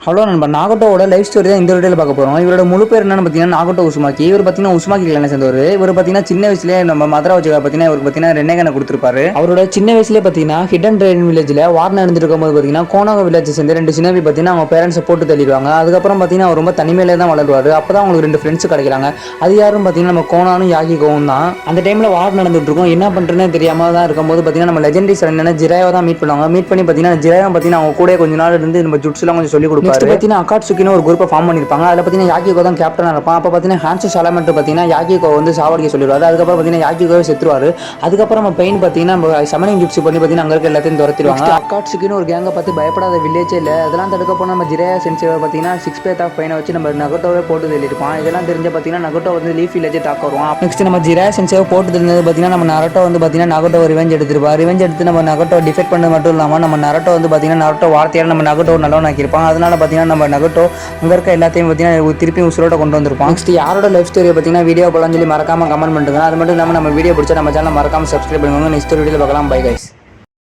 Hello நண்பா, நாகட்டோவோட life story தான் இந்த வீடியோவில் பார்க்க போகிறோம். இவரோட முழு பேர் என்னன்னு பார்த்தீங்கன்னா நாகட்டோ உசுமாக்கி. இவர் பார்த்தீங்கன்னா உசுமாக்கி கிளானை சேர்ந்தவர். இவர் பார்த்தீங்கன்னா சின்ன வயசுலேயே நம்ம மதுரா வச்சுக்கா பார்த்தீங்கன்னா இவருக்கு பார்த்தீங்கன்னா ரென்னேகனை கொடுத்துருப்பாரு. அவரோட சின்ன வயசுலேயே பார்த்தீங்கன்னா ஹிடன் ட்ரெயின் வில்லேஜில் வார் நடந்துருக்கும் போது பார்த்தீங்கன்னா கோனாக வில்லேஜ் சேர்ந்து 2 சின்னவி பார்த்தீங்கன்னா அவங்க பேரண்ட்ஸை போட்டு தள்ளிடுவாங்க. அதுக்கப்புறம் பார்த்தீங்கன்னா அவர் ரொம்ப தனிமையிலே தான் வளருவார். அப்போ தான் அவங்களுக்கு 2 ஃப்ரெண்ட்ஸ் கிடைக்கிறாங்க. அது யாரும் பார்த்தீங்கன்னா நம்ம கோனானும் யாகிகோவும் தான். அந்த டைமில் வார் நடந்துட்டு இருக்கும். என்ன பண்ணுறதுன்னு தெரியாமல் தான் இருக்கும்போது பார்த்தீங்கன்னா நம்ம லெஜெண்டரி என்னென்ன ஜிராவை தான் மீட் பண்ணுவாங்க. மீட் பண்ணி பார்த்தீங்கன்னா ஜிராவை பார்த்தீங்கன்னா அவங்க கூட கொஞ்ச நாள் இருந்து நம்ம ஜுட்ஸ்லாம் கொஞ்சம் சொல்லி கொடுப்பாரு. பார்த்தீங்கன்னா அகாட்சுக்கின்னு ஒரு குரூப்பை ஃபார்ம் பண்ணியிருப்பாங்க. அதில் பார்த்தீங்கன்னா யாகிகோ தான் கேப்டனாக இருப்பான். அப்போ பார்த்தீங்கன்னா ஹான்சு சாலமெண்ட் பார்த்தீங்கன்னா யாகிகோ வந்து சாவடிக்க சொல்லிடுவாரு. அதுக்கப்புறம் பார்த்தீங்கன்னா யாகிகோவே செத்துருவாரு. அதுக்கப்புறம் நம்ம பெயின் பார்த்தீங்கன்னா நம்ம சமனிங் ஜுட்ஸு பண்ணி பார்த்தீங்கன்னா அங்கே இருக்க எல்லாத்தையும் துரத்திடுவாங்க. அகாட்சுக்கின்னு ஒரு கேங்கை பார்த்து பயப்படாத வில்லேஜே இல்லை. அதெல்லாம் தடுக்க போனால் நம்ம ஜிரையா சென்சேவை பார்த்தீங்கன்னா 6 பேத் ஆஃப் பைனை வச்சு நம்ம நகட்டோவே போட்டு தள்ளிருப்பான். இதெல்லாம் தெரிஞ்ச பார்த்தீங்கன்னா நகட்டோ வந்து லீஃப் வில்லேஜே தாக்க வருவான். நெக்ஸ்ட் நம்ம ஜிரையா சென்சேவை போட்டு தெரிஞ்சது பார்த்தீங்கன்னா நம்ம நரட்டோ வந்து பார்த்தீங்கன்னா நகட்டோ ரிவெஞ்ச் எடுத்துருப்பா. ரிவெஞ்ச் எடுத்து நம்ம நகட்டோ டிஃபெக்ட் பண்ணது மட்டும் இல்லாமல் நம்ம நரட்டோ வந்து பார்த்தீங்கன்னா நரட்டோ வார்த்தையால் நம்ம நகட்டோ நல்லவன் ஆக்கியிருப்பான். அதனால பார்த்தீங்கன்னா நம்ம நகட்டோ அங்கே இருக்க எல்லாத்தையும் பார்த்தீங்கன்னா திருப்பி உசுரோட கொண்டு வந்திருப்போம். நெக்ஸ்ட் யாரோட லைஃப் ஸ்டோரியை பார்த்தீங்கன்னா வீடியோ போகலாம்னு சொல்லி மறக்காம கமெண்ட் பண்ணுங்க. அது மட்டும் இல்லாமல் நம்ம வீடியோ பிடிச்சா நம்ம சேனல் மறக்காம சப்ஸ்கிரைப் பண்ணுவாங்க. நெக்ஸ்ட் வீடியோவில் பார்க்கலாம். Bye guys.